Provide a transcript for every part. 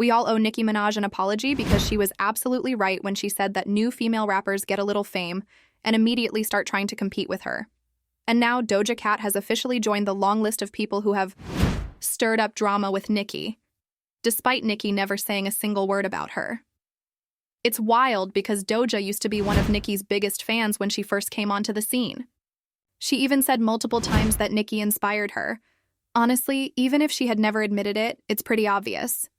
We all owe Nicki Minaj an apology because she was absolutely right when she said that new female rappers get a little fame and immediately start trying to compete with her. And now Doja Cat has officially joined the long list of people who have stirred up drama with Nicki, despite Nicki never saying a single word about her. It's wild because Doja used to be one of Nicki's biggest fans when she first came onto the scene. She even said multiple times that Nicki inspired her. Honestly, even if she had never admitted it, it's pretty obvious.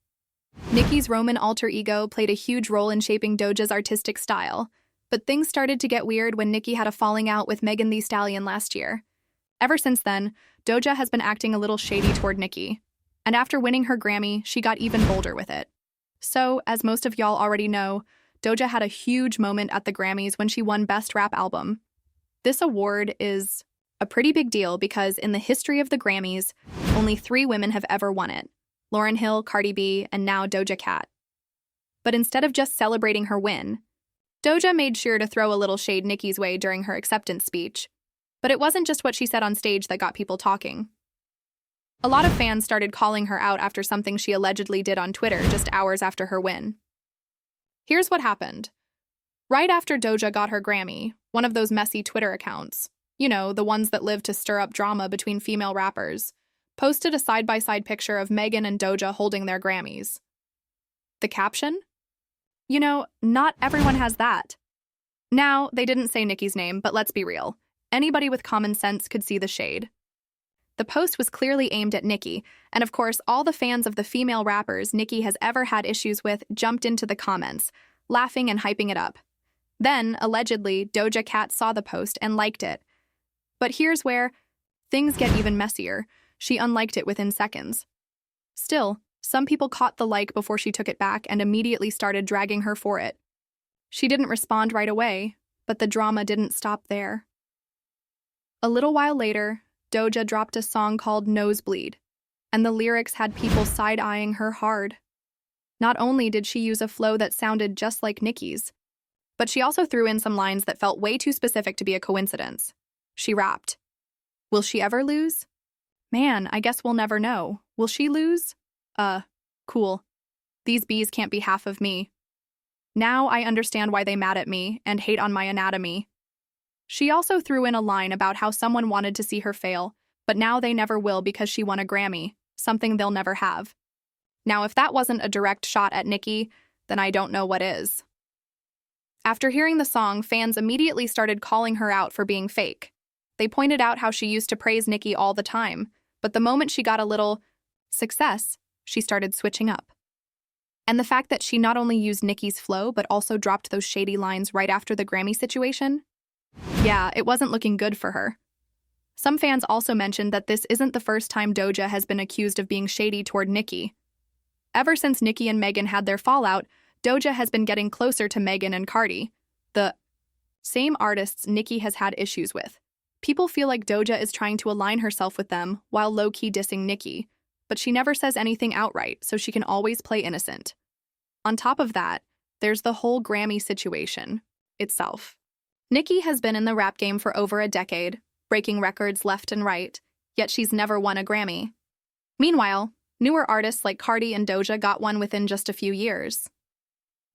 Nicki's Roman alter ego played a huge role in shaping Doja's artistic style, but things started to get weird when Nicki had a falling out with Megan Thee Stallion last year. Ever since then, Doja has been acting a little shady toward Nicki, and after winning her Grammy, she got even bolder with it. So, as most of y'all already know, Doja had a huge moment at the Grammys when she won Best Rap Album. This award is a pretty big deal because in the history of the Grammys, only 3 women have ever won it: Lauryn Hill, Cardi B, and now Doja Cat. But instead of just celebrating her win, Doja made sure to throw a little shade Nicki's way during her acceptance speech. But it wasn't just what she said on stage that got people talking. A lot of fans started calling her out after something she allegedly did on Twitter just hours after her win. Here's what happened. Right after Doja got her Grammy, one of those messy Twitter accounts, you know, the ones that live to stir up drama between female rappers, posted a side-by-side picture of Megan and Doja holding their Grammys. The caption? You know, not everyone has that. Now, they didn't say Nicki's name, but let's be real. Anybody with common sense could see the shade. The post was clearly aimed at Nicki, and of course, all the fans of the female rappers Nicki has ever had issues with jumped into the comments, laughing and hyping it up. Then, allegedly, Doja Cat saw the post and liked it. But here's where things get even messier. She unliked it within seconds. Still, some people caught the like before she took it back and immediately started dragging her for it. She didn't respond right away, but the drama didn't stop there. A little while later, Doja dropped a song called Nosebleed, and the lyrics had people side-eyeing her hard. Not only did she use a flow that sounded just like Nicki's, but she also threw in some lines that felt way too specific to be a coincidence. She rapped, "Will she ever lose? Man, I guess we'll never know. Will she lose? Cool. These bees can't be half of me. Now I understand why they mad at me and hate on my anatomy." She also threw in a line about how someone wanted to see her fail, but now they never will because she won a Grammy, something they'll never have. Now, if that wasn't a direct shot at Nicki, then I don't know what is. After hearing the song, fans immediately started calling her out for being fake. They pointed out how she used to praise Nicki all the time, but the moment she got a little success, she started switching up. And the fact that she not only used Nicki's flow, but also dropped those shady lines right after the Grammy situation? Yeah, it wasn't looking good for her. Some fans also mentioned that this isn't the first time Doja has been accused of being shady toward Nicki. Ever since Nicki and Megan had their fallout, Doja has been getting closer to Megan and Cardi, the same artists Nicki has had issues with. People feel like Doja is trying to align herself with them while low-key dissing Nicki, but she never says anything outright, so she can always play innocent. On top of that, there's the whole Grammy situation itself. Nicki has been in the rap game for over a decade, breaking records left and right, yet she's never won a Grammy. Meanwhile, newer artists like Cardi and Doja got one within just a few years.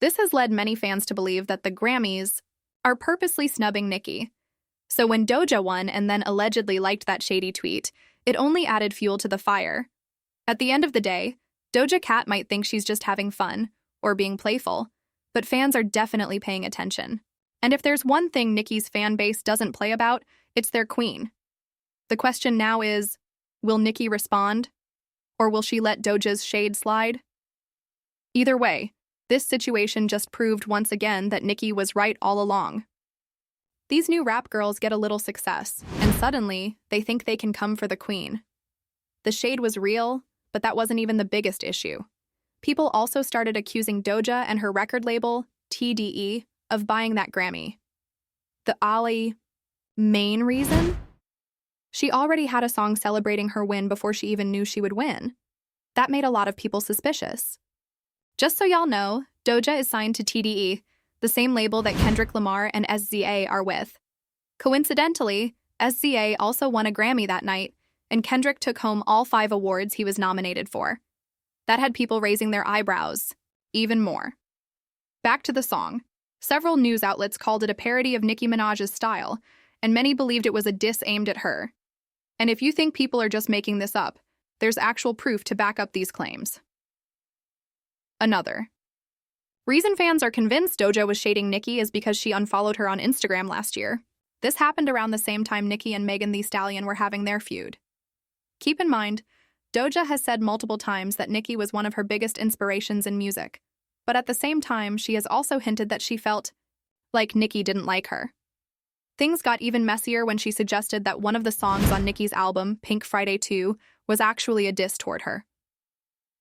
This has led many fans to believe that the Grammys are purposely snubbing Nicki. So when Doja won and then allegedly liked that shady tweet, it only added fuel to the fire. At the end of the day, Doja Cat might think she's just having fun or being playful, but fans are definitely paying attention. And if there's one thing Nicki's fan base doesn't play about, it's their queen. The question now is, will Nicki respond? Or will she let Doja's shade slide? Either way, this situation just proved once again that Nicki was right all along. These new rap girls get a little success, and suddenly, they think they can come for the queen. The shade was real, but that wasn't even the biggest issue. People also started accusing Doja and her record label, TDE, of buying that Grammy. The main reason? She already had a song celebrating her win before she even knew she would win. That made a lot of people suspicious. Just so y'all know, Doja is signed to TDE, the same label that Kendrick Lamar and SZA are with. Coincidentally, SZA also won a Grammy that night, and Kendrick took home all 5 awards he was nominated for. That had people raising their eyebrows even more. Back to the song. Several news outlets called it a parody of Nicki Minaj's style, and many believed it was a diss aimed at her. And if you think people are just making this up, there's actual proof to back up these claims. Another reason fans are convinced Doechii was shading Nicki is because she unfollowed her on Instagram last year. This happened around the same time Nicki and Megan Thee Stallion were having their feud. Keep in mind, Doechii has said multiple times that Nicki was one of her biggest inspirations in music, but at the same time, she has also hinted that she felt like Nicki didn't like her. Things got even messier when she suggested that one of the songs on Nicki's album, Pink Friday 2, was actually a diss toward her.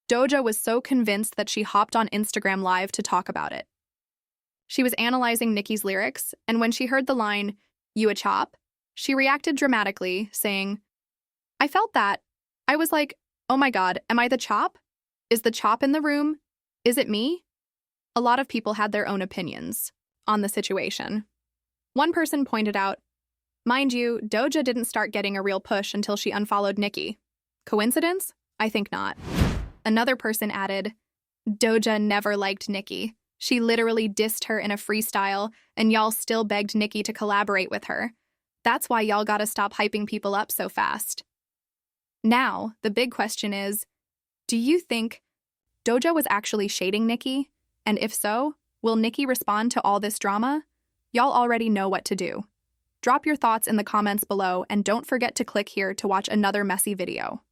Doechii was so convinced that she hopped on Instagram Live to talk about it. She was analyzing Nicki's lyrics, and when she heard the line, "You a chop?" she reacted dramatically, saying, "I felt that. I was like, oh my god, am I the chop? Is the chop in the room? Is it me?" A lot of people had their own opinions on the situation. One person pointed out, mind you, Doechii didn't start getting a real push until she unfollowed Nicki. Coincidence? I think not. Another person added, Doechii never liked Nicki. She literally dissed her in a freestyle, and y'all still begged Nicki to collaborate with her. That's why y'all gotta stop hyping people up so fast. Now, the big question is, do you think Doechii was actually shading Nicki? And if so, will Nicki respond to all this drama? Y'all already know what to do. Drop your thoughts in the comments below, and don't forget to click here to watch another messy video.